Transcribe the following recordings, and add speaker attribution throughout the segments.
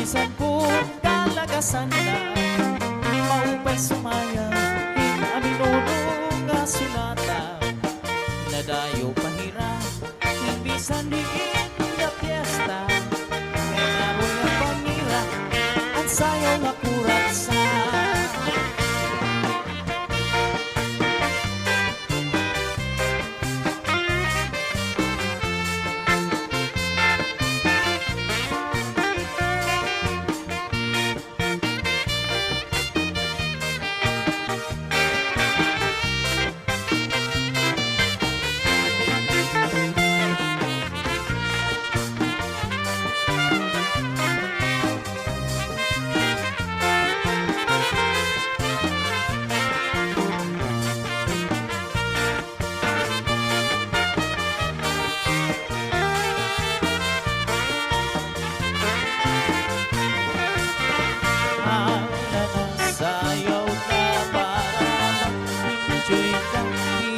Speaker 1: bisan po kalagasan na maupay sumaya aminunong kasulata nadayo pahira bisan diin na piyesta kaya mo yung pangira at sayaw nga kurat sa sayaw na para enjoy ka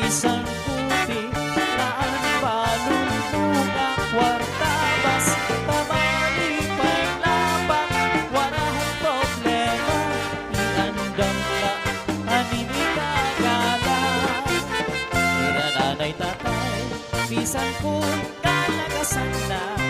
Speaker 1: isang puti naan balong mga kwarta bas tamalipay labang warahang problema iandam ka anini kagala nanay tatay bisan kung kalagasan na